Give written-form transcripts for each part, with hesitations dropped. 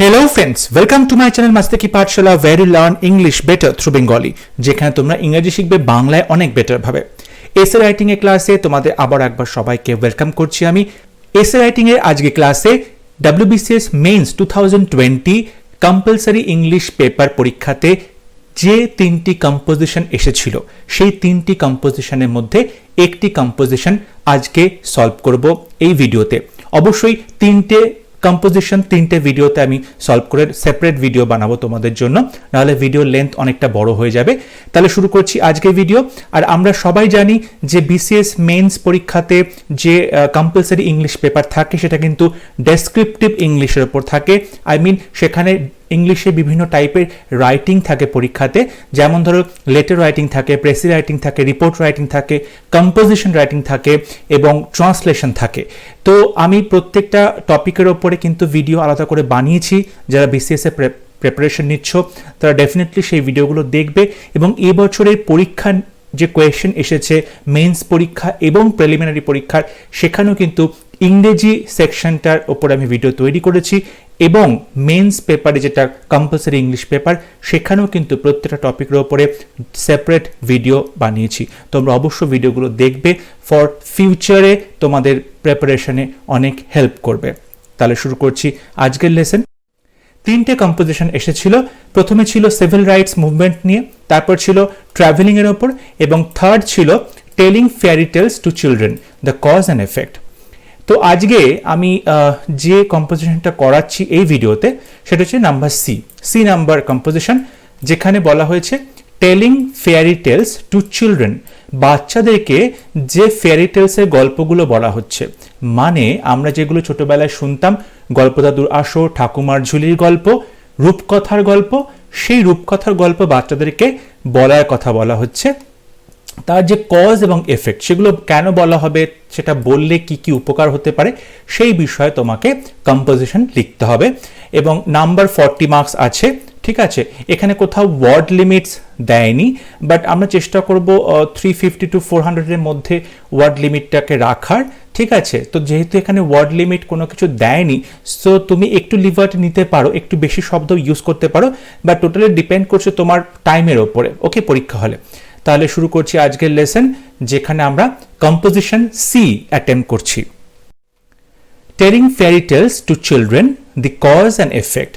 Hello friends, welcome to my channel Masti Ki Pathshala where you learn English better through Bengali যেখানে তোমরা ইংরেজি শিখবে বাংলায় অনেক বেটার ভাবে। এসে রাইটিং এর ক্লাসে তোমাদের আবার একবার সবাইকে ওয়েলকাম করছি আমি। এসে রাইটিং এর আজকে ক্লাসে WBCS means 2020 compulsory English paper পরীক্ষাতে যে তিনটি কম্পোজিশন এসেছিল সেই তিনটি কম্পোজিশনের মধ্যে একটি কম্পোজিশন আজকে সলভ করব এই ভিডিওতে। অবশ্যই তিনটে ভিডিওতে আমি সলভ করে সেপারেট ভিডিও বানাবো তোমাদের জন্য, নাহলে ভিডিও লেন্থ অনেকটা বড় হয়ে যাবে। তাহলে শুরু করছি আজকের ভিডিও। আর আমরা সবাই জানি যে বিসিএস মেইনস পরীক্ষাতে যে কম্পালসরি ইংলিশ পেপার থাকে সেটা কিন্তু ডেসক্রিপটিভ ইংলিশের উপর থাকে। সেখানে ইংলিশে বিভিন্ন টাইপের রাইটিং থাকে পরীক্ষাতে, যেমন ধরো লেটার রাইটিং থাকে, প্রেসি রাইটিং থাকে, রিপোর্ট রাইটিং থাকে, কম্পোজিশন রাইটিং থাকে এবং ট্রান্সলেশন থাকে। তো আমি প্রত্যেকটা টপিকের ওপরে কিন্তু ভিডিও আলাদা করে বানিয়েছি। যারা বিসিএস এ প্রিপারেশন নিচ্ছ তারা ডেফিনেটলি সেই ভিডিওগুলো দেখবে। এবং এবছরের পরীক্ষা যে কোয়েশ্চেন এসেছে মেইনস পরীক্ষা এবং প্রিলিমিনারি পরীক্ষার, সেখানেও কিন্তু ইংরেজি সেকশনটার ওপর আমি ভিডিও তৈরি করেছি এবং মেইনস পেপারে যেটা কম্পালসরি ইংলিশ পেপার সেখানেও কিন্তু প্রত্যেকটা টপিকের ওপরে সেপারেট ভিডিও বানিয়েছি। তোমরা অবশ্যই ভিডিওগুলো দেখবে, ফর ফিউচারে তোমাদের প্রিপারেশনে অনেক হেল্প করবে। তাহলে শুরু করছি আজকের লেসন। তিনটে কম্পোজিশন এসেছিল। প্রথমে ছিল সিভিল রাইটস মুভমেন্ট নিয়ে, তারপর ছিল ট্রাভেলিং এর ওপর এবং থার্ড ছিল telling fairy tales to children the cause and effect. তো আজকে আমি যে কম্পোজিশনটা করাচ্ছি এই ভিডিওতে সেটা হচ্ছে নাম্বার সি নাম্বার কম্পোজিশন, যেখানে বলা হয়েছে telling fairy tales to children. বাচ্চাদেরকে যে ফেয়ারি টেলসের গল্পগুলো বলা হচ্ছে, মানে আমরা যেগুলো ছোটবেলায় শুনতাম, গল্পদাদুর আসর, ঠাকুমার ঝুলির গল্প, রূপকথার গল্প, সেই রূপকথার গল্প বাচ্চাদেরকে বলার কথা বলা হচ্ছে। তার যে কজ এবং এফেক্ট সেগুলো কেন বলা হবে, সেটা বললে কি কি উপকার হতে পারে, সেই বিষয়ে তোমাকে কম্পোজিশন লিখতে হবে। এবং নাম্বার 40 মার্কস আছে, ঠিক আছে। এখানে কোথাও ওয়ার্ড লিমিটস দেয়নি, বাট আমরা চেষ্টা করব 350 to 400 এর মধ্যে ওয়ার্ড লিমিটটাকে রাখার, ঠিক আছে। তো যেহেতু এখানে ওয়ার্ড লিমিট কোনো কিছু দেয়নি, সো তুমি একটু লিবার্টি নিতে পারো, একটু বেশি শব্দ ইউজ করতে পারো, বাট টোটালি ডিপেন্ড করছে তোমার টাইমের ওপরে, ওকে, পরীক্ষা হলে। তাহলে শুরু করছি আজকের লেসন, যেখানে আমরা কম্পোজিশন সি অ্যাটেম্প করছি। Telling fairy tales to children the cause and effect.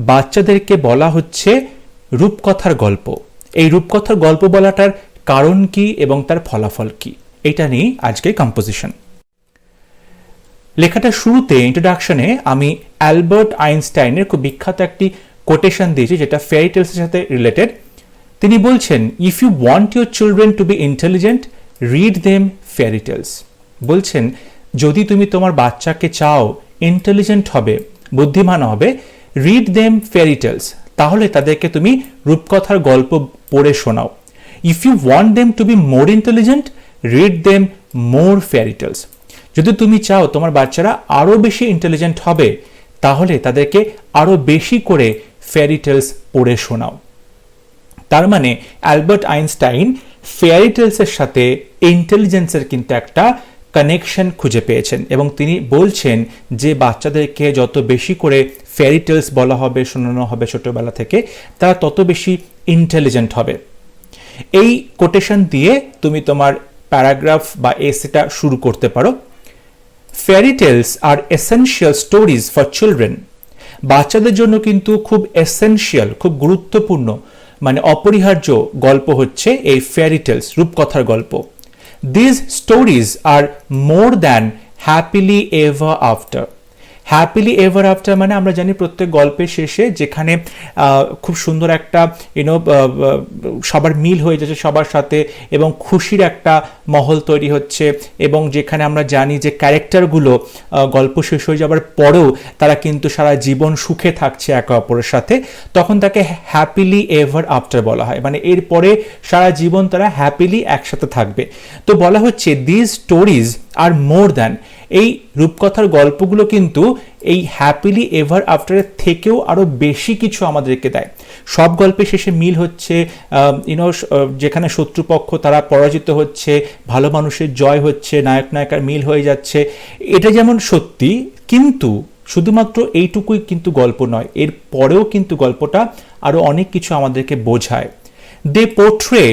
বাচ্চাদেরকে বলা হচ্ছে রূপকথার গল্প। এই রূপকথার গল্প বলাটার কারণ কি এবং তার ফলাফল কি, এটা নিয়ে আজকে কম্পোজিশন। লেখাটার শুরুতে ইন্ট্রোডাকশনে আমি অ্যালবার্ট আইনস্টাইনের খুব বিখ্যাত একটি কোটেশন দিয়েছি, যেটা ফেয়ারি টেলসের সাথে রিলেটেড। তিনি বলছেন, if you want your children to be intelligent, read them fairy tales. বলছেন, যদি তুমি তোমার বাচ্চাকে চাও ইন্টেলিজেন্ট হবে, বুদ্ধিমান হবে, রিড দেম ফেয়ারি টেলস, তাহলে তাদেরকে তুমি রূপকথার গল্প পড়ে শোনাও। If you want them to be more intelligent, read them more fairy tales. যদি তুমি চাও তোমার বাচ্চারা আরও বেশি ইন্টেলিজেন্ট হবে, তাহলে তাদেরকে আরও বেশি করে ফেয়ারি টেলস পড়ে শোনাও। তার মানে অ্যালবার্ট আইনস্টাইন ফেয়ারি টেলসের সাথে ইন্টেলিজেন্সের কিন্তু একটা কানেকশন খুঁজে পেয়েছেন এবং তিনি বলছেন যে বাচ্চাদেরকে যত বেশি করে ফেয়ারি টেলস বলা হবে, শোনানো হবে ছোটবেলা থেকে, তারা তত বেশি ইন্টেলিজেন্ট হবে। এই কোটেশন দিয়ে তুমি তোমার প্যারাগ্রাফ বা এসেটা শুরু করতে পারো। Fairy tales are essential stories for children. বাচ্চাদের জন্য কিন্তু খুব এসেনশিয়াল, খুব গুরুত্বপূর্ণ, মানে অপরিহার্য গল্প হচ্ছে এই ফেয়ারি টেলস, রূপকথার গল্প। This stories are more than happily ever after. Happily ever after মানে আমরা জানি প্রত্যেক গল্পের শেষে যেখানে খুব সুন্দর একটা সবার মিল হয়ে যাচ্ছে সবার সাথে এবং খুশির একটা মহল তৈরি হচ্ছে, এবং যেখানে আমরা জানি যে ক্যারেক্টারগুলো গল্প শেষ হয়ে যাবার পরেও তারা কিন্তু সারা জীবন সুখে থাকছে একে অপরের সাথে, তখন তাকে হ্যাপিলি এভার আফটার বলা হয়, মানে এরপরে সারা জীবন তারা হ্যাপিলি একসাথে থাকবে। তো বলা হচ্ছে this stories are more than, এই রূপকথার গল্পগুলো কিন্তু এই হ্যাপিলি এভার আফটারের থেকেও আরো বেশি কিছু আমাদেরকে দেয়। সব গল্পের শেষে মিল হচ্ছে, যেখানে শত্রুপক্ষ তারা পরাজিত হচ্ছে, ভালো মানুষের জয় হচ্ছে, নায়ক নায়িকার মিল হয়ে যাচ্ছে, এটা যেমন সত্যি, কিন্তু শুধুমাত্র এইটুকুই কিন্তু গল্প নয়, এর পরেও কিন্তু গল্পটা আরও অনেক কিছু আমাদেরকে বোঝায়। দে পোর্ট্রে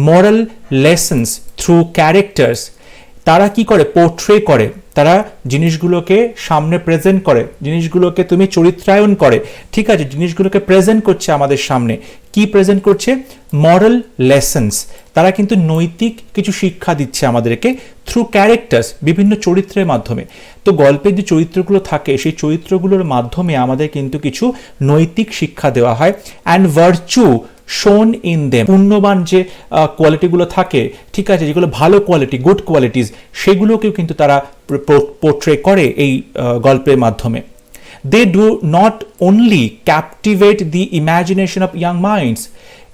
মরাল লেসন্স থ্রু ক্যারেক্টার্স। তারা কি করে? পোর্ট্রে করে, তারা জিনিসগুলোকে সামনে প্রেজেন্ট করে, জিনিসগুলোকে তুমি চরিত্রায়ন করে, ঠিক আছে, জিনিসগুলোকে প্রেজেন্ট করছে আমাদের সামনে। কি প্রেজেন্ট করছে? মরাল লেসন্স। তারা কিন্তু নৈতিক কিছু শিক্ষা দিচ্ছে আমাদেরকে থ্রু ক্যারেক্টার্স, বিভিন্ন চরিত্রের মাধ্যমে। তো গল্পের যে চরিত্রগুলো থাকে সেই চরিত্রগুলোর মাধ্যমে আমাদের কিন্তু কিছু নৈতিক শিক্ষা দেওয়া হয়। And virtue shone in them, পুণ্যবান যে কোয়ালিটিগুলো থাকে, ঠিক আছে, যেগুলো ভালো কোয়ালিটি, গুড কোয়ালিটিস, সেগুলোকেও কিন্তু তারা পোর্ট্রে করে এই গল্পের মাধ্যমে। They do not only captivate the imagination of young minds.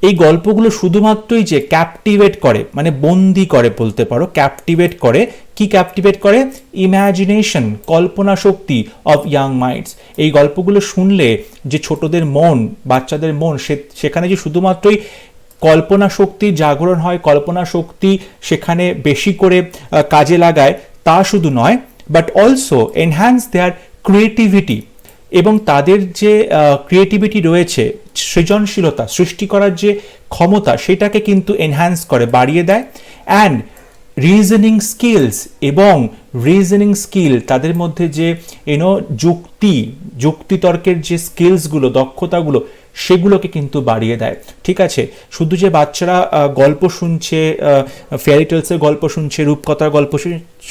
এই গল্পগুলো শুধুমাত্রই যে ক্যাপটিভেট করে, মানে বন্দি করে বলতে পারো, ক্যাপটিভেট করে। কি ক্যাপটিভেট করে? Imagination, Kalpana Shakti of young minds. এই গল্পগুলো শুনলে যে ছোটদের মন, বাচ্চাদের মন, সেখানে যে শুধুমাত্রই কল্পনা শক্তির জাগরণ হয়, কল্পনা শক্তি সেখানে বেশি করে কাজে লাগায়, তা শুধু নয়, but also enhance their creativity. এবং তাদের যে ক্রিয়েটিভিটি রয়েছে, সৃজনশীলতা, সৃষ্টি করার যে ক্ষমতা, সেটাকে কিন্তু এনহ্যান্স করে, বাড়িয়ে দেয়। অ্যান্ড রিজনিং স্কিলস, এবং রিজনিং স্কিল, তাদের মধ্যে যে যুক্তিতর্কের যে স্কিলসগুলো, দক্ষতাগুলো, সেগুলোকে কিন্তু বাড়িয়ে দেয়। ঠিক আছে, শুধু যে বাচ্চারা গল্প শুনছে, ফেয়ারি টেলসের গল্প শুনছে, রূপকথার গল্প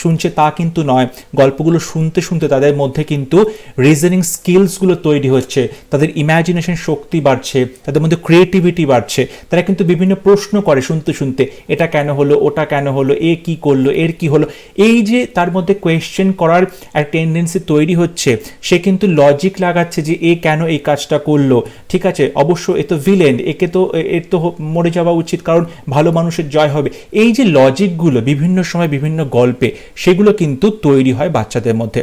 শুনছে, তা কিন্তু নয়। গল্পগুলো শুনতে শুনতে তাদের মধ্যে কিন্তু রিজনিং স্কিলসগুলো তৈরি হচ্ছে, তাদের ইম্যাজিনেশন শক্তি বাড়ছে, তাদের মধ্যে ক্রিয়েটিভিটি বাড়ছে। তারা কিন্তু বিভিন্ন প্রশ্ন করে শুনতে শুনতে, এটা কেন হলো, ওটা কেন হলো, এ কি করলো, এর কি হলো। এই যে তার মধ্যে কোয়েশ্চেন করার একটা টেন্ডেন্সি তৈরি হচ্ছে, সে কিন্তু লজিক লাগাচ্ছে যে এ কেন এই কাজটা করলো, ঠিক আছে, অবশ্য এ তো ভিলেন, এর তো মরে যাওয়া উচিত, কারণ ভালো মানুষের জয় হবে। এই যে লজিকগুলো বিভিন্ন সময় বিভিন্ন গল্পে, সেগুলো কিন্তু তৈরি হয় বাচ্চাদের মধ্যে।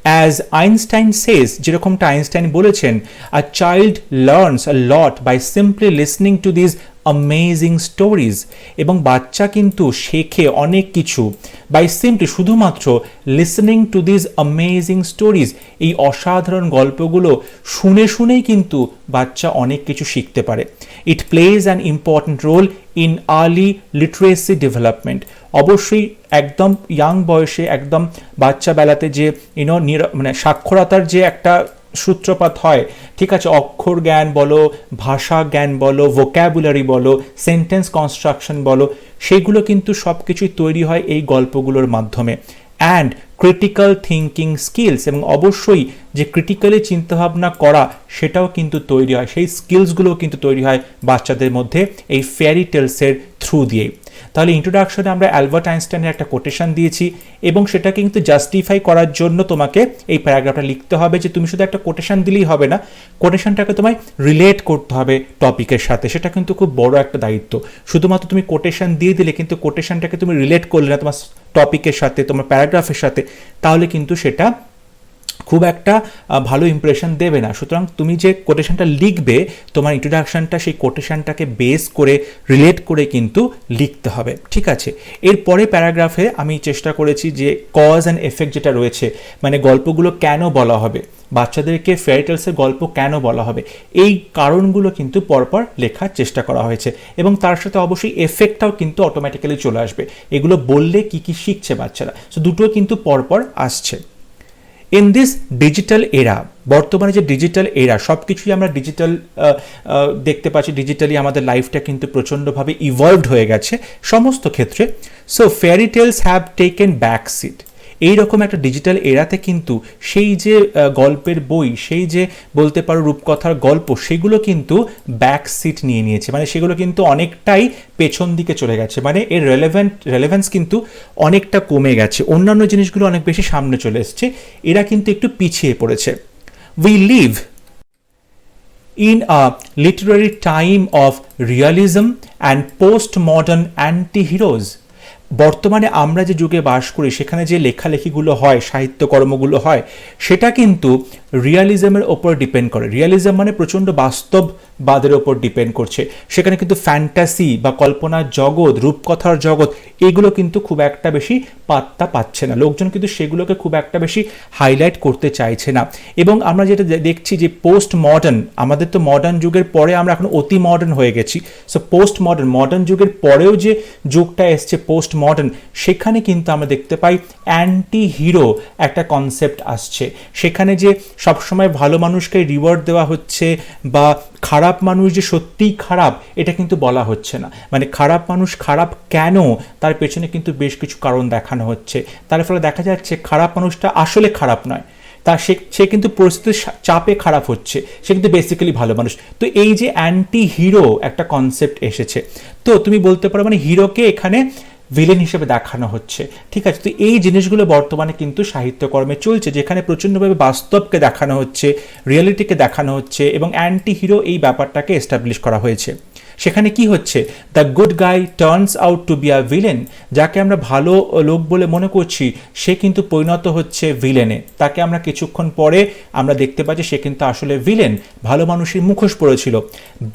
অ্যাজ আইনস্টাইন সেজ, যেরকমটা আইনস্টাইন বলেছেন, a child learns a lot by simply listening to this amazing stories. এবং বাচ্চা কিন্তু শেখে অনেক কিছু বাই সিম্পলি, শুধুমাত্র listening to this amazing stories. এই অসাধারণ গল্পগুলো শুনে শুনেই কিন্তু বাচ্চা অনেক কিছু শিখতে পারে। It plays an important role in early literacy development. অবশ্যই একদম ইয়াং বয়সে, একদম বাচ্চা বেলাতে যে মানে সাক্ষরতার যে একটা সূত্রপাত হয়, ঠিক আছে, অক্ষর জ্ঞান বলো, ভাষা জ্ঞান বলো, ভোক্যাবুলারি বলো, সেন্টেন্স কনস্ট্রাকশন বলো, সেগুলো কিন্তু সব কিছুই তৈরি হয় এই গল্পগুলোর মাধ্যমে। অ্যান্ড ক্রিটিক্যাল থিঙ্কিং স্কিলস, এবং অবশ্যই যে ক্রিটিক্যালি চিন্তাভাবনা করা, সেটাও কিন্তু তৈরি হয়, সেই স্কিলসগুলোও কিন্তু তৈরি হয় বাচ্চাদের মধ্যে এই ফেয়ারি টেলসের থ্রু দিয়েই। তাহলে ইন্ট্রোডাকশনে আমরা অ্যালবার্ট আইনস্টাইনের একটা কোটেশন দিয়েছি, এবং সেটাকে কিন্তু জাস্টিফাই করার জন্য তোমাকে এই প্যারাগ্রাফটা লিখতে হবে। যে তুমি শুধু একটা কোটেশন দিলেই হবে না, কোটেশনটাকে তোমায় রিলেট করতে হবে টপিকের সাথে। সেটা কিন্তু খুব বড় একটা দায়িত্ব। শুধুমাত্র তুমি কোটেশন দিয়ে দিলে কিন্তু কোটেশনটাকে তুমি রিলেট করলে না তোমার টপিকের সাথে, তোমার প্যারাগ্রাফের সাথে, তাহলে কিন্তু সেটা খুব একটা ভালো ইমপ্রেশন দেবে না। সুতরাং তুমি যে কোটেশনটা লিখবে, তোমার ইন্ট্রোডাকশনটা সেই কোটেশনটাকে বেস করে, রিলেট করে কিন্তু লিখতে হবে। ঠিক আছে, এরপরে প্যারাগ্রাফে আমি চেষ্টা করেছি যে কজ অ্যান্ড এফেক্ট যেটা রয়েছে, মানে গল্পগুলো কেন বলা হবে, বাচ্চাদেরকে ফেয়ারি টেলসের গল্প কেন বলা হবে, এই কারণগুলো কিন্তু পরপর লেখার চেষ্টা করা হয়েছে। এবং তার সাথে অবশ্যই এফেক্টটাও কিন্তু অটোমেটিক্যালি চলে আসবে, এগুলো বললে কি কি শিখছে বাচ্চারা। সো দুটো কিন্তু পরপর আসছে। ইন দিস ডিজিটাল এরা, বর্তমানে যে ডিজিটাল এরা, সব কিছুই আমরা ডিজিটাল দেখতে পাচ্ছি, ডিজিটালি আমাদের লাইফটা কিন্তু প্রচণ্ডভাবে ইভলভড হয়ে গেছে সমস্ত ক্ষেত্রে। So fairy tales have taken back seat. এইরকম একটা ডিজিটাল এরাতে কিন্তু সেই যে গল্পের বই, সেই যে বলতে পারো রূপকথার গল্প, সেগুলো কিন্তু ব্যাক সিট নিয়ে নিয়েছে, মানে সেগুলো কিন্তু অনেকটাই পেছন দিকে চলে গেছে, মানে এর রেলেভেন্স কিন্তু অনেকটা কমে গেছে, অন্যান্য জিনিসগুলো অনেক বেশি সামনে চলে এসছে, এরা কিন্তু একটু পিছিয়ে পড়েছে। We live in a literary time of realism and postmodern anti-heroes। বর্তমানে আমরা যে যুগে বাস করি, সেখানে যে লেখালেখিগুলো হয়, সাহিত্যকর্মগুলো হয়, সেটা কিন্তু রিয়ালিজমের ওপর ডিপেন্ড করে। রিয়ালিজম মানে প্রচণ্ড বাস্তববাদের ওপর ডিপেন্ড করছে। সেখানে কিন্তু ফ্যান্টাসি বা কল্পনার জগৎ, রূপকথার জগৎ, এগুলো কিন্তু খুব একটা বেশি পাত্তা পাচ্ছে না। লোকজন কিন্তু সেগুলোকে খুব একটা বেশি হাইলাইট করতে চাইছে না। এবং আমরা যেটা দেখছি যে পোস্ট মডার্ন, আমাদের তো মডার্ন যুগের পরে আমরা এখন অতি মডার্ন হয়ে গেছি। সো পোস্ট মডার্ন যুগের পরেও যে যুগটা এসছে পোস্ট মডার্ন, সেখানে কিন্তু আমরা দেখতে পাই অ্যান্টি হিরো একটা কনসেপ্ট আসছে। সেখানে যে সবসময় ভালো মানুষকে রিওয়ার্ড দেওয়া হচ্ছে বা খারাপ মানুষ যে সত্যিই খারাপ এটা কিন্তু বলা হচ্ছে না। মানে খারাপ মানুষ খারাপ কেন, তার পেছনে কিন্তু বেশ কিছু কারণ দেখানো হচ্ছে। তার ফলে দেখা যাচ্ছে খারাপ মানুষটা আসলে খারাপ নয়, তা সে কিন্তু পরিস্থিতির চাপে খারাপ হচ্ছে, সে কিন্তু বেসিক্যালি ভালো মানুষ। তো এই যে অ্যান্টি হিরো একটা কনসেপ্ট এসেছে, তো তুমি বলতে পারো মানে হিরোকে এখানে ভিলেন হিসেবে দেখানো হচ্ছে। ঠিক আছে, তো এই জিনিসগুলো বর্তমানে কিন্তু সাহিত্যকর্মে চলছে, যেখানে প্রচণ্ডভাবে বাস্তবকে দেখানো হচ্ছে, রিয়েলিটিকে দেখানো হচ্ছে এবং অ্যান্টি হিরো এই ব্যাপারটাকে এস্টাবলিশ করা হয়েছে। সেখানে কি হচ্ছে, the good guy turns out to be a villain. যাকে আমরা ভালো লোক বলে মনে করছি সে কিন্তু পরিণত হচ্ছে ভিলেনে। তাকে আমরা কিছুক্ষণ পরে আমরা দেখতে পাচ্ছি সে কিন্তু আসলে ভিলেন, ভালো মানুষের মুখোশ পড়েছিল।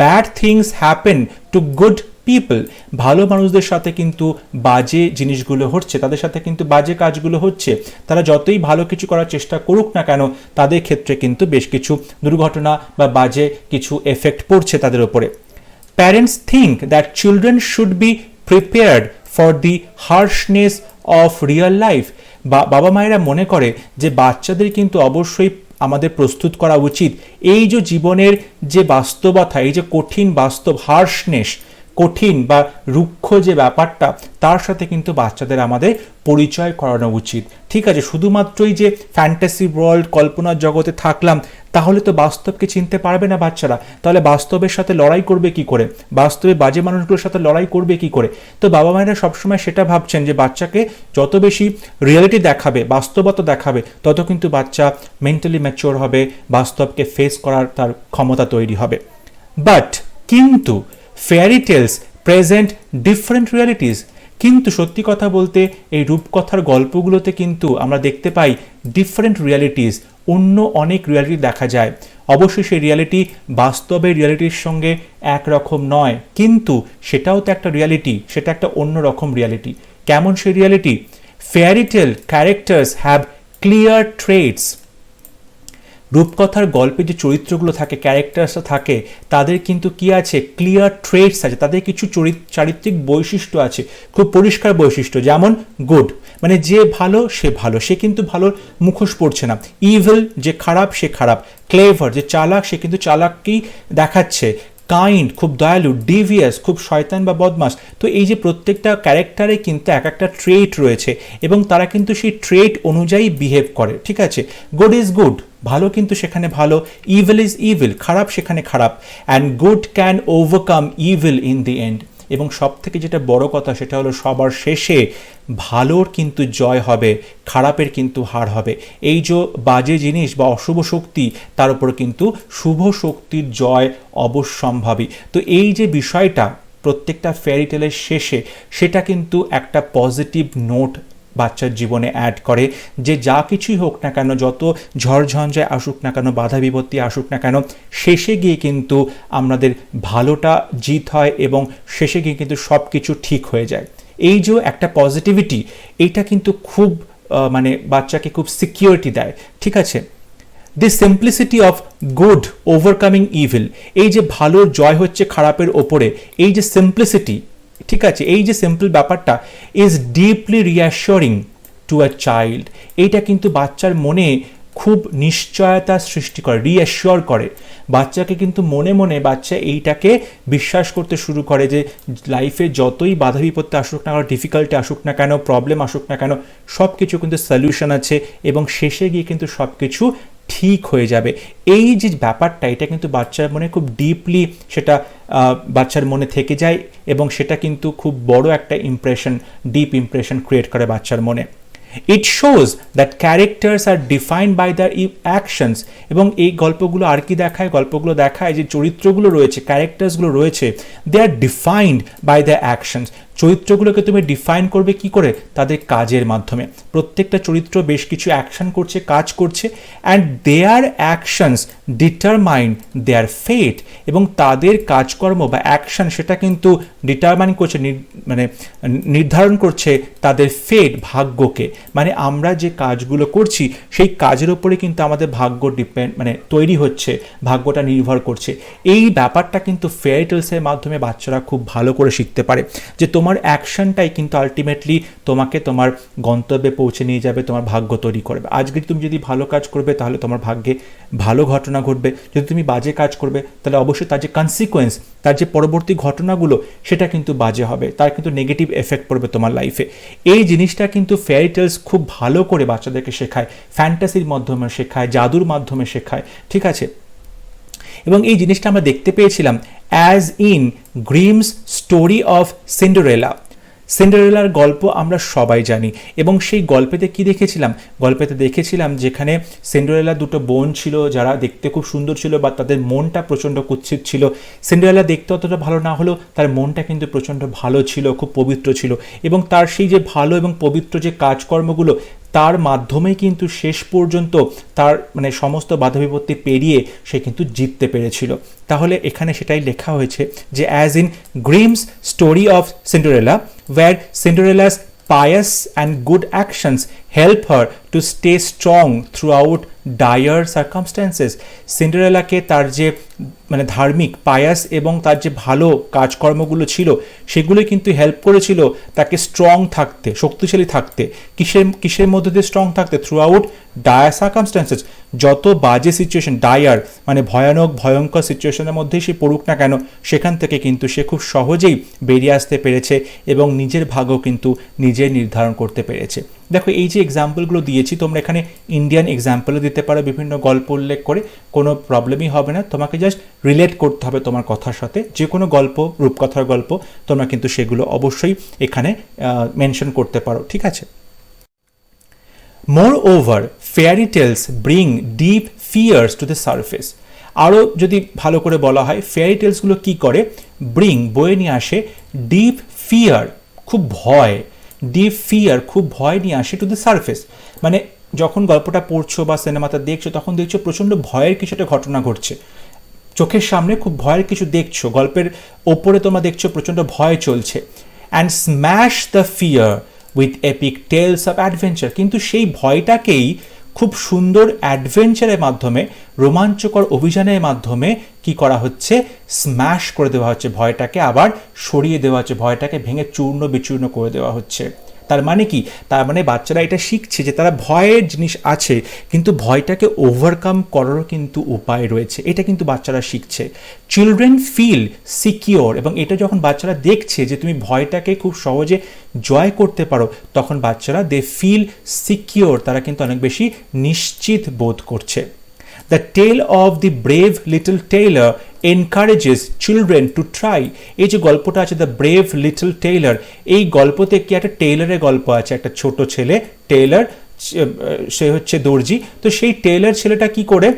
Bad things happen to good people. ভালো মানুষদের সাথে কিন্তু বাজে জিনিসগুলো হচ্ছে, তাদের সাথে কিন্তু বাজে কাজগুলো হচ্ছে। তারা যতই ভালো কিছু করার চেষ্টা করুক না কেন, তাদের ক্ষেত্রে কিন্তু বেশ কিছু দুর্ঘটনা বা বাজে কিছু এফেক্ট পড়ছে তাদের উপরে। Parents think that children should be prepared for the harshness of real life. বাবা মায়েরা মনে করে যে বাচ্চাদের কিন্তু অবশ্যই আমাদের প্রস্তুত করা উচিত এই যে জীবনের যে বাস্তবতা, এই যে কঠিন বাস্তব, হার্শনেস, কঠিন বা রুক্ষ যে ব্যাপারটা, তার সাথে কিন্তু বাচ্চাদের আমাদের পরিচয় করানো উচিত। ঠিক আছে, শুধুমাত্রই যে ফ্যান্টাসি ওয়ার্ল্ড, কল্পনার জগতে থাকলাম তাহলে তো বাস্তবকে চিনতে পারবে না বাচ্চারা। তাহলে বাস্তবের সাথে লড়াই করবে কি করে, বাস্তবে বাজে মানুষগুলোর সাথে লড়াই করবে কি করে? তো বাবা মায়েরা সবসময় সেটা ভাবছেন যে বাচ্চাকে যত বেশি রিয়েলিটি দেখাবে, বাস্তবতা দেখাবে, তত কিন্তু বাচ্চা মেন্টালি ম্যাচিওর হবে, বাস্তবকে ফেস করার তার ক্ষমতা তৈরি হবে। বাট কিন্তু fairy tales present different realities. কিন্তু সত্যি কথা বলতে এই রূপকথার গল্পগুলোতে কিন্তু আমরা দেখতে পাই ডিফারেন্ট রিয়ালিটিস, অন্য অনেক রিয়ালিটি দেখা যায়। অবশ্যই সেই রিয়ালিটি বাস্তবের রিয়ালিটির সঙ্গে একরকম নয়, কিন্তু সেটাও তো একটা রিয়ালিটি, সেটা একটা অন্য রকম রিয়ালিটি। কেমন সেই reality? Fairy tale characters have clear traits. রূপকথার গল্পে যে চরিত্রগুলো থাকে, ক্যারেক্টার্সরা থাকে, তাদের কিন্তু কি আছে, ক্লিয়ার ট্রেটস আছে, তাদের কিছু চারিত্রিক বৈশিষ্ট্য আছে, খুব পরিষ্কার বৈশিষ্ট্য। যেমন গুড, মানে যে ভালো সে ভালো, সে কিন্তু ভালোর মুখোশ পড়ছে না। ইভিল, যে খারাপ সে খারাপ। ক্লেভার, যে চালাক সে কিন্তু চালাককেই দেখাচ্ছে। কাইন্ড, খুব দয়ালু। ডিভিয়াস, খুব শয়তান বা বদমাস। তো এই যে প্রত্যেকটা ক্যারেক্টারে কিন্তু এক একটা ট্রেট রয়েছে এবং তারা কিন্তু সেই ট্রেট অনুযায়ী বিহেভ করে। ঠিক আছে, গুড ইজ গুড, ভালো কিন্তু সেখানে ভালো। ইভিল ইজ ইভিল, খারাপ সেখানে খারাপ। And good can overcome evil in the end. এবং সব থেকে যেটা বড় কথা সেটা হলো সবার শেষে ভালোর কিন্তু জয় হবে, খারাপের কিন্তু হার হবে। এই যে বাজে জিনিস বা অশুভ শক্তি, তার উপর কিন্তু শুভ শক্তির জয় অবশ্যম্ভাবী। তো এই যে বিষয়টা প্রত্যেকটা ফেয়ারি টেলের শেষে, সেটা কিন্তু একটা পজিটিভ নোট বাচ্চার জীবনে অ্যাড করে, যে যা কিছুই হোক না কেন, যত ঝড়ঝঞ্ঝায় আসুক না কেন, বাধা বিপত্তি আসুক না কেন, শেষে গিয়ে কিন্তু আমাদের ভালোটা জিত হয় এবং শেষে গিয়ে কিন্তু সব কিছু ঠিক হয়ে যায়। এই যে একটা পজিটিভিটি, এইটা কিন্তু খুব মানে বাচ্চাকে খুব সিকিউরিটি দেয়। ঠিক আছে, the simplicity of good overcoming evil, এই যে ভালোর জয় হচ্ছে খারাপের ওপরে, এই যে সিম্পলিসিটি, ঠিক আছে, এই যে সিম্পল ব্যাপারটা is deeply reassuring to a child. এইটা কিন্তু বাচ্চার মনে খুব নিশ্চয়তা সৃষ্টি করে, রিঅ্যাসিওর করে বাচ্চাকে। কিন্তু মনে মনে বাচ্চা এইটাকে বিশ্বাস করতে শুরু করে যে লাইফে যতই বাধা বিপত্তি আসুক না কেন, ডিফিকাল্টি আসুক না কেন, প্রবলেম আসুক না কেন, সব কিছু কিন্তু সলিউশন আছে এবং শেষে গিয়ে কিন্তু সব কিছু ঠিক হয়ে যাবে। এই যে ব্যাপারটা, এটা কিন্তু বাচ্চার মনে খুব ডিপলি সেটা বাচ্চার মনে থেকে যায় এবং সেটা কিন্তু খুব বড় একটা ইমপ্রেশন, ডিপ ইমপ্রেশন ক্রিয়েট করে বাচ্চার মনে। It shows that characters are defined by their actions. এবং এই গল্পগুলো আর কি দেখায়, গল্পগুলো দেখায় যে চরিত্রগুলো রয়েছে, ক্যারেক্টার্সগুলো রয়েছে, দে আর ডিফাইন্ড বাই দ্য অ্যাকশনস। চরিত্রগুলোকে তুমি ডিফাইন করবে কি করে? তাদের কাজের মাধ্যমে। প্রত্যেকটা চরিত্র বেশ কিছু অ্যাকশন করছে, কাজ করছে, অ্যান্ড দেয়ার অ্যাকশনস ডিটারমাইন দেয়ার ফেট, এবং তাদের কাজকর্ম বা অ্যাকশন সেটা কিন্তু ডিটারমাইন করছে, মানে নির্ধারণ করছে তাদের ফেট, ভাগ্যকে। মানে আমরা যে কাজগুলো করছি সেই কাজের উপরে কিন্তু আমাদের ভাগ্য মানে তৈরি হচ্ছে, ভাগ্যটা নির্ভর করছে। এই ব্যাপারটা কিন্তু ফেয়ারি টেলসের মাধ্যমে বাচ্চারা খুব ভালো করে শিখতে পারে, যে তোমার অ্যাকশনটাই কিন্তু আলটিমেটলি তোমাকে তোমার গন্তব্যে পৌঁছে নিয়ে যাবে, তোমার ভাগ্য তৈরি করবে। আজকে তুমি যদি ভালো কাজ করবে তাহলে তোমার ভাগ্যে ভালো ঘটনা ঘটবে, যদি তুমি বাজে কাজ করবে তাহলে অবশ্যই তার যে কনসিকোয়েন্স, তার যে পরবর্তী ঘটনাগুলো সেটা কিন্তু বাজে হবে, তার কিন্তু নেগেটিভ এফেক্ট পড়বে তোমার লাইফে। এই জিনিসটা কিন্তু ফেয়ারি টেলস খুব ভালো করে বাচ্চাদেরকে শেখায়, ফ্যান্টাসির মাধ্যমে শেখায়, জাদুর মাধ্যমে শেখায়, ঠিক আছে। এবং এই জিনিসটা আমরা দেখতে পেয়েছিলাম as in Grimm's story of Cinderella. সিন্ডারেলার গল্প আমরা সবাই জানি, এবং সেই গল্পেতে কি দেখেছিলাম? গল্পেতে দেখেছিলাম যেখানে সিন্ডারেলা দুটো বোন ছিল যারা দেখতে খুব সুন্দর ছিল, বা তাদের মনটা প্রচণ্ড কুৎসিত ছিল। সিন্ডারেলা দেখতে অতটা ভালো না হলেও তার মনটা কিন্তু প্রচণ্ড ভালো ছিল, খুব পবিত্র ছিল, এবং তার সেই যে ভালো এবং পবিত্র যে কাজকর্মগুলো তার মাধ্যমেই কিন্তু শেষ পর্যন্ত তার মানে সমস্ত বাধা বিপত্তি পেরিয়ে সে কিন্তু জিততে পেরেছিল। তাহলে এখানে সেটাই লেখা হয়েছে যে as in Grimm's story of Cinderella, where Cinderella's pious and good actions help her to stay strong throughout dire circumstances. সিন্ডারেলাকে তার যে মানে ধার্মিক, পায়াস এবং তার যে ভালো কাজকর্মগুলো ছিল সেগুলো কিন্তু হেল্প করেছিল তাকে স্ট্রং থাকতে, শক্তিশালী থাকতে। কিসের মধ্যে দিয়ে স্ট্রং থাকতে? থ্রু আউট ডায়ার সার্কামস্ট্যান্সেস, যত বাজে সিচুয়েশন, ডায়ার মানে ভয়ানক, ভয়ঙ্কর সিচুয়েশনের মধ্যেই সে পড়ুক না কেন, সেখান থেকে কিন্তু সে খুব সহজেই বেরিয়ে আসতে পেরেছে এবং নিজের ভাগ্য কিন্তু নিজে নির্ধারণ করতে পেরেছে। দেখো এই যে এক্সাম্পলগুলো দিয়েছি, তোমরা এখানে ইন্ডিয়ান এক্সাম্পলও দিতে পারো, বিভিন্ন গল্প উল্লেখ করে, কোনো প্রবলেমই হবে না। তোমাকে জাস্ট রিলেট করতে হবে তোমার কথার সাথে, যে কোনো গল্প, রূপকথার গল্প তোমরা কিন্তু সেগুলো অবশ্যই এখানে মেনশন করতে পারো, ঠিক আছে। Moreover, fairy tales bring deep fears to the surface. আরও যদি ভালো করে বলা হয়, ফেয়ারি টেলসগুলো কী করে? বয়ে নিয়ে আসে ডিপ ফিয়ার, খুব ভয়, ডিপ ফিয়ার, খুব ভয় নিয়ে আসে টু দ্য সারফেস। মানে যখন গল্পটা পড়ছো বা সিনেমাটা দেখছো তখন দেখছো প্রচণ্ড ভয়ের কিছু একটা ঘটনা ঘটছে, চোখের সামনে খুব ভয়ের কিছু দেখছো, গল্পের ওপরে তোমরা দেখছো প্রচণ্ড ভয় চলছে। And smash the fear with epic tales of adventure, কিন্তু সেই ভয়টাকেই খুব সুন্দর অ্যাডভেঞ্চারের মাধ্যমে, রোমাঞ্চকর অভিযানের মাধ্যমে কি করা হচ্ছে? স্ম্যাশ করে দেওয়া হচ্ছে, ভয়টাকে আবার সরিয়ে দেওয়া হচ্ছে, ভয়টাকে ভেঙে চূর্ণ বিচূর্ণ করে দেওয়া হচ্ছে। তার মানে কি? তার মানে বাচ্চারা এটা শিখছে যে তারা ভয়ের জিনিস আছে, কিন্তু ভয়টাকে ওভারকাম করারও কিন্তু উপায় রয়েছে, এটা কিন্তু বাচ্চারা শিখছে। চিলড্রেন ফিল সিকিওর, এবং এটা যখন বাচ্চারা দেখছে যে তুমি ভয়টাকে খুব সহজে জয় করতে পারো, তখন বাচ্চারা দে ফিল সিকিওর, তারা কিন্তু অনেক বেশি নিশ্চিত বোধ করছে। The tale of the brave little tailor encourages children to try. এই যে গল্পটা আছে দ্য ব্রেভ লিটল টেইলর, এই গল্পতে কি একটা টেইলরের গল্প আছে, একটা ছোট ছেলে টেইলর, সে হচ্ছে দর্জি। তো সেই টেইলর ছেলেটা কি করে,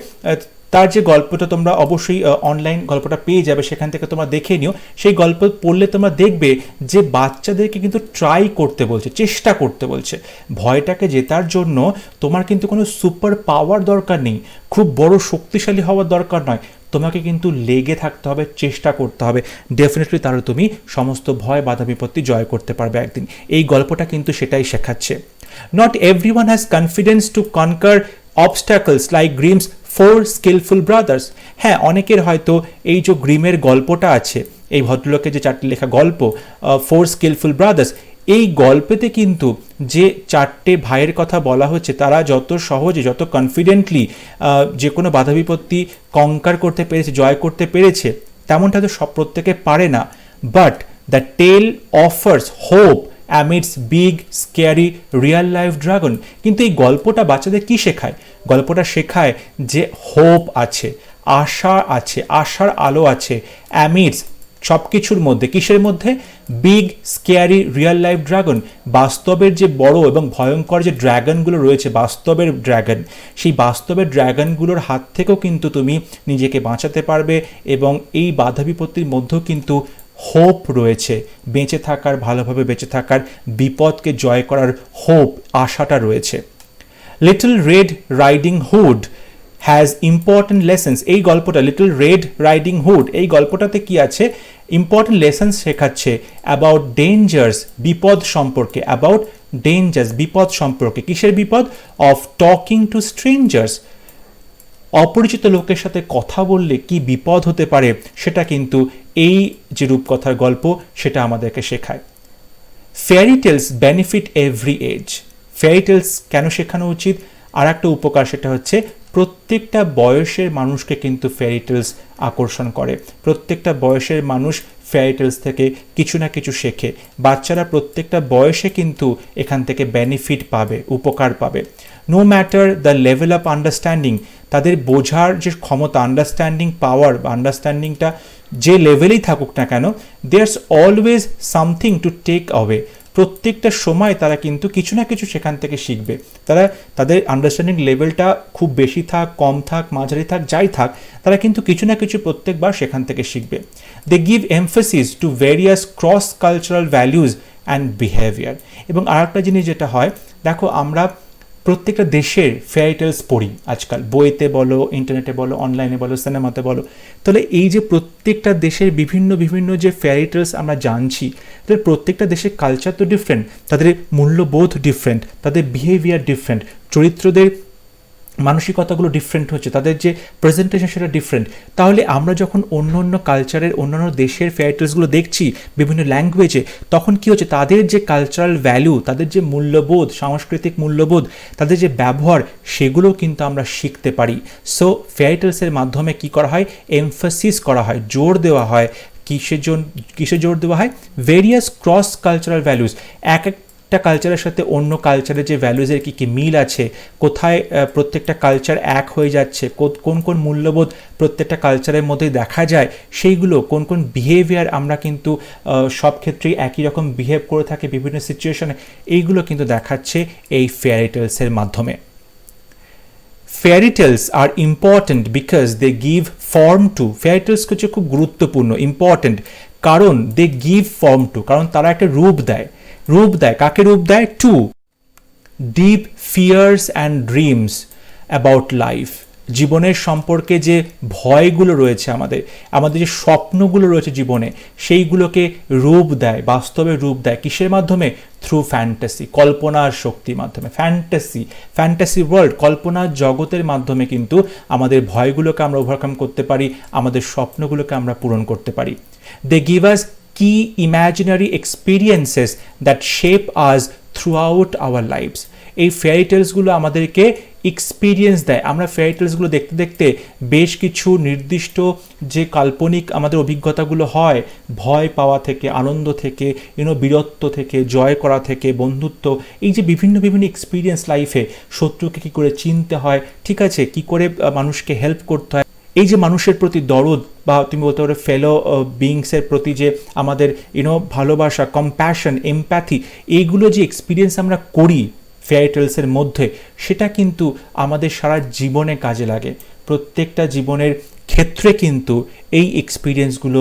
তার যে গল্পটা তোমরা অবশ্যই অনলাইন গল্পটা পেয়ে যাবে, সেখান থেকে তোমরা দেখে নিও। সেই গল্প পড়লে তোমরা দেখবে যে বাচ্চাদেরকে কিন্তু ট্রাই করতে বলছে, চেষ্টা করতে বলছে। ভয়টাকে জেতার জন্য তোমার কিন্তু কোনো সুপার পাওয়ার দরকার নেই, খুব বড় শক্তিশালী হওয়ার দরকার নয়, তোমাকে কিন্তু লেগে থাকতে হবে, চেষ্টা করতে হবে। ডেফিনেটলি তাহলে তুমি সমস্ত ভয়, বাধা বিপত্তি জয় করতে পারবে একদিন। এই গল্পটা কিন্তু সেটাই শেখাচ্ছে। Not everyone has confidence to কনকার obstacles like Grimm's four skillful brothers. হ্যাঁ, অনেকের হয়তো এই যে গ্রিমের গল্পটা আছে, এই ভদ্রলোকের যে চারটি লেখা গল্প ফোর স্কিলফুল ব্রাদার্স, এই গল্পেতে কিন্তু যে চারটে ভাইয়ের কথা বলা হচ্ছে তারা যত সহজে, যত কনফিডেন্টলি যে কোনো বাধা বিপত্তি কঙ্কার করতে পেরেছে, জয় করতে পেরেছে, তেমনটা তো সব প্রত্যেকে পারে না। But the tale offers hope amidst big scary real life dragon. কিন্তু এই গল্পটা বাচ্চাদের কি শেখায়? গল্পটা শেখায় যে হোপ আছে, আশা আছে, আশার আলো আছে, অ্যামিডস সব কিছুর মধ্যে। কিসের মধ্যে? Big scary real life dragon, বাস্তবের যে বড় এবং ভয়ঙ্কর যে ড্র্যাগনগুলো রয়েছে, বাস্তবের ড্র্যাগন, সেই বাস্তবের ড্র্যাগনগুলোর হাত থেকেও কিন্তু তুমি নিজেকে বাঁচাতে পারবে এবং এই বাধা বিপত্তির মধ্যেও কিন্তু হোপ রয়েছে, বেঁচে থাকার, ভালোভাবে বেঁচে থাকার, বিপদকে জয় করার হোপ, আশাটা রয়েছে। Little red riding hood has important lessons. এই গল্পটা লিটল রেড রাইডিং হুড, এই গল্পটাতে কি আছে, ইম্পর্টেন্ট লেসেন্স শেখাচ্ছে অ্যাবাউট ডেঞ্জার্স, বিপদ সম্পর্কে, অ্যাবাউট ডেঞ্জার্স, বিপদ সম্পর্কে। কিসের বিপদ? অফ টকিং টু স্ট্রেঞ্জার্স, অপরিচিত লোকের সাথে কথা বললে কি বিপদ হতে পারে, সেটা কিন্তু এই যে রূপকথার গল্প সেটা আমাদেরকে শেখায়। Fairy tales benefit every age. Fairy tales কেন শেখানো উচিত? আর একটা উপকার, সেটা হচ্ছে প্রত্যেকটা বয়সের মানুষকে কিন্তু ফেয়ারি টেলস আকর্ষণ করে। প্রত্যেকটা বয়সের মানুষ ফেয়ারি টেলস থেকে কিছু না কিছু শেখে। বাচ্চারা প্রত্যেকটা বয়সে কিন্তু এখান থেকে বেনিফিট পাবে, উপকার পাবে। No matter the level of understanding, তাদের বোঝার যে ক্ষমতা, আন্ডারস্ট্যান্ডিং পাওয়ার বা আন্ডারস্ট্যান্ডিংটা যে লেভেলেই থাকুক না কেন, there's always something to take away. প্রত্যেকটা সময় তারা কিন্তু কিছু না কিছু সেখান থেকে শিখবে। তারা তাদের আন্ডারস্ট্যান্ডিং লেভেলটা খুব বেশি থাক, কম থাক, মাঝারি থাক, যাই থাক, তারা কিন্তু কিছু না কিছু প্রত্যেকবার সেখান থেকে শিখবে। They give emphasis to various cross cultural values and behaviour. এবং আর একটা জিনিস যেটা হয়, দেখো আমরা প্রত্যেকটা দেশের ফেয়ারি টেলস পড়ি আজকাল, বইতে বলো, ইন্টারনেটে বলো, অনলাইনে বলো, সিনেমাতে বলো। তাহলে এই যে প্রত্যেকটা দেশের বিভিন্ন বিভিন্ন যে ফেয়ারি টেলস আমরা জানছি, তাহলে প্রত্যেকটা দেশের কালচার তো ডিফারেন্ট, তাদের মূল্যবোধ ডিফারেন্ট, তাদের বিহেভিয়ার ডিফারেন্ট, চরিত্রদের মানসিকতাগুলো ডিফারেন্ট হচ্ছে, তাদের যে প্রেজেন্টেশন সেটা ডিফারেন্ট। তাহলে আমরা যখন অন্য অন্য কালচারের, অন্যান্য দেশের ফেয়ারি টেলসগুলো দেখছি বিভিন্ন ল্যাঙ্গুয়েজে, তখন কি হচ্ছে, তাদের যে কালচারাল ভ্যালু, তাদের যে মূল্যবোধ, সাংস্কৃতিক মূল্যবোধ, তাদের যে ব্যবহার, সেগুলোও কিন্তু আমরা শিখতে পারি। সো ফেয়ারি টেলসের মাধ্যমে কি করা হয়, এমফাসিস করা হয়, জোর দেওয়া হয়। কিসে জোর দেওয়া হয়? ভেরিয়াস ক্রস কালচারাল ভ্যালুজ, একটা কালচারের সাথে অন্য কালচারের যে ভ্যালুজের কী কী মিল আছে, কোথায় প্রত্যেকটা কালচার এক হয়ে যাচ্ছে, কোন কোন মূল্যবোধ প্রত্যেকটা কালচারের মধ্যে দেখা যায়, সেইগুলো কোন কোন বিহেভিয়ার আমরা কিন্তু সব ক্ষেত্রেই একই রকম বিহেভ করে থাকি বিভিন্ন সিচুয়েশনে, এইগুলো কিন্তু দেখাচ্ছে এই ফেয়ারি টেলসের মাধ্যমে। Fairy tales are important because they give form to, fairy tales হচ্ছে খুব গুরুত্বপূর্ণ, ইম্পর্ট্যান্ট, কারণ দে গিভ ফর্ম টু, কারণ তারা একটা রূপ দেয়। রূপ দেয় কাকে? রূপ দেয় to deep fears and dreams about life, জীবনের সম্পর্কে যে ভয়গুলো রয়েছে, আমাদের যে স্বপ্নগুলো রয়েছে জীবনে, সেইগুলোকে রূপ দেয়, বাস্তবে রূপ দেয়। কিসের মাধ্যমে? থ্রু ফ্যান্টাসি, কল্পনার শক্তির মাধ্যমে। ফ্যান্টাসি ওয়ার্ল্ড, কল্পনার জগতের মাধ্যমে কিন্তু আমাদের ভয়গুলোকে আমরা ওভারকাম করতে পারি, আমাদের স্বপ্নগুলোকে আমরা পূরণ করতে পারি। They give us key imaginary experiences that shape us throughout our lives. এই ফেয়ারি টেলসগুলো আমাদেরকে এক্সপিরিয়েন্স দেয়। আমরা ফেয়ারি টেলসগুলো দেখতে দেখতে বেশ কিছু নির্দিষ্ট যে কাল্পনিক আমাদের অভিজ্ঞতাগুলো হয়, ভয় পাওয়া থেকে, আনন্দ থেকে, বীরত্ব থেকে, জয় করা থেকে, বন্ধুত্ব, এই যে বিভিন্ন বিভিন্ন এক্সপিরিয়েন্স লাইফে, শত্রুকে কী করে চিনতে হয়, ঠিক আছে, কী করে মানুষকে হেল্প করতে হয়, এই যে মানুষের প্রতি দরদ, বা তুমি বলতে পারো ফেলো বিংসের প্রতি যে আমাদের ভালোবাসা, কম্প্যাশন, এমপ্যাথি, এইগুলো যে এক্সপিরিয়েন্স আমরা করি ফেয়ারি টেলসের মধ্যে, সেটা কিন্তু আমাদের সারা জীবনে কাজে লাগে। প্রত্যেকটা জীবনের ক্ষেত্রে কিন্তু এই এক্সপিরিয়েন্সগুলো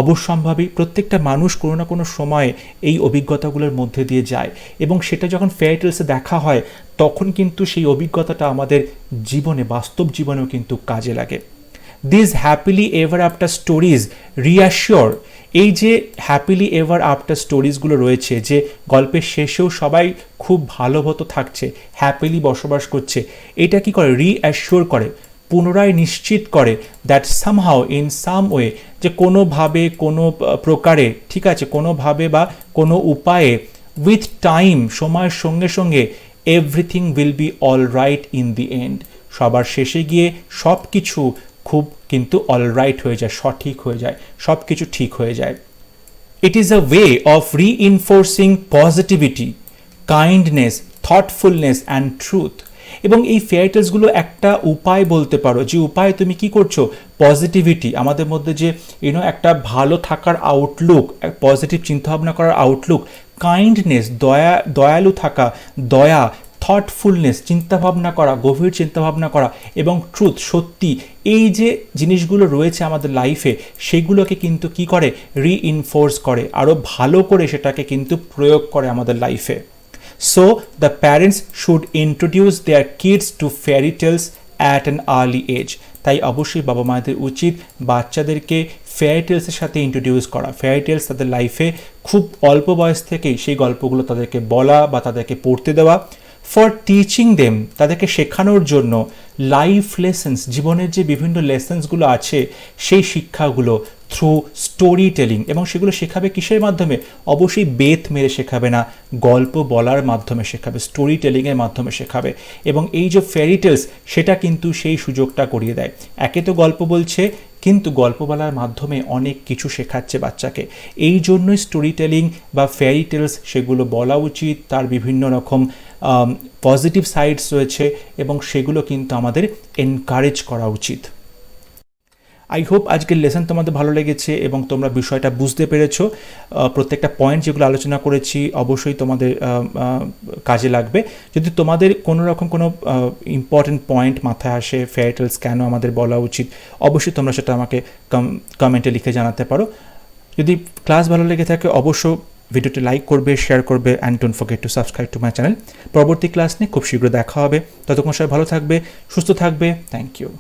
অবশ্যম্ভাবী। প্রত্যেকটা মানুষ কোনো না কোনো সময়ে এই অভিজ্ঞতাগুলোর মধ্যে দিয়ে যায়, এবং সেটা যখন ফেয়ারি টেলসে দেখা হয়, তখন কিন্তু সেই অভিজ্ঞতাটা আমাদের জীবনে, বাস্তব জীবনেও কিন্তু কাজে লাগে। This happily ever after stories reassure, এই যে হ্যাপিলি এভার আফটার স্টোরিজগুলো রয়েছে, যে গল্পের শেষেও সবাই খুব ভালো মতো থাকছে, হ্যাপিলি বসবাস করছে, এটা কি করে? রিঅ্যাশিওর করে, পুনরায় নিশ্চিত করে, that somehow in some way, যে কোনোভাবে, কোনো প্রকারে, ঠিক আছে, কোনোভাবে বা কোনো উপায়ে, উইথ টাইম, সময়ের সঙ্গে সঙ্গে, everything will be all right in the end, সবার শেষে গিয়ে সব কিছু খুব কিন্তু অলরাইট হয়ে যায়, সঠিক হয়ে যায়, সব কিছু ঠিক হয়ে যায়। It is a way of reinforcing positivity, kindness, থটফুলনেস and truth. এবং এই ফেয়ারি টেলসগুলো একটা উপায় বলতে পারো, যে উপায় তুমি কি করছো, পজিটিভিটি, আমাদের মধ্যে যে একটা ভালো থাকার আউটলুক, পজিটিভ চিন্তাভাবনা করার আউটলুক, কাইন্ডনেস, দয়ালু থাকা, দয়া, থটফুলনেস, চিন্তাভাবনা করা, গভীর চিন্তাভাবনা করা এবং ট্রুথ, সত্যি, এই যে জিনিসগুলো রয়েছে আমাদের লাইফে সেগুলোকে কিন্তু কি করে, রিইনফোর্স করে, আরও ভালো করে সেটাকে কিন্তু প্রয়োগ করে আমাদের লাইফে। So the parents should introduce their kids to fairy tales at an early age. তাই অবশ্যই বাবা মায়েদের উচিত বাচ্চাদেরকে ফেয়ারি টেলসের সাথে ইন্ট্রোডিউস করা। ফেয়ারি টেলস তাদের লাইফে খুব অল্প বয়স থেকেই সেই গল্পগুলো তাদেরকে বলা বা তাদেরকে পড়তে দেওয়া। ফর টিচিং দেম, তাদেরকে শেখানোর জন্য লাইফ লেসেন্স, জীবনের যে বিভিন্ন লেসেন্সগুলো আছে সেই শিক্ষাগুলো থ্রু স্টোরি টেলিং, এবং সেগুলো শেখাবে কিসের মাধ্যমে, অবশ্যই বেত মেরে শেখাবে না, গল্প বলার মাধ্যমে শেখাবে, স্টোরি টেলিংয়ের মাধ্যমে শেখাবে। এবং এই যে ফেয়ারি টেলস সেটা কিন্তু সেই সুযোগটা করিয়ে দেয়। একে তো গল্প বলছে, কিন্তু গল্প বলার মাধ্যমে অনেক কিছু শেখাচ্ছে বাচ্চাকে। এই জন্যই স্টোরি টেলিং বা ফেয়ারি টেলস সেগুলো বলা উচিত, তার বিভিন্ন রকম পজিটিভ সাইডস রয়েছে এবং সেগুলো কিন্তু আমাদের এনকারেজ করা উচিত। আই হোপ আজকের লেসন তোমাদের ভালো লেগেছে এবং তোমরা বিষয়টা বুঝতে পেরেছো। প্রত্যেকটা পয়েন্ট যেগুলো আলোচনা করেছি অবশ্যই তোমাদের কাজে লাগবে। যদি তোমাদের কোনো রকম কোনো ইম্পর্টেন্ট পয়েন্ট মাথায় আসে, ফেয়ারি টেলস কেন আমাদের বলা উচিত, অবশ্যই তোমরা সেটা আমাকে কমেন্টে লিখে জানাতে পারো। যদি ক্লাস ভালো লেগে থাকে অবশ্য ভিডিওটি লাইক করবে, শেয়ার করবে, and don't forget to subscribe to my channel. পরবর্তী ক্লাস নিয়ে খুব শীঘ্র দেখা হবে। ততক্ষণ সবাই ভালো থাকবে, সুস্থ থাকবে। Thank you.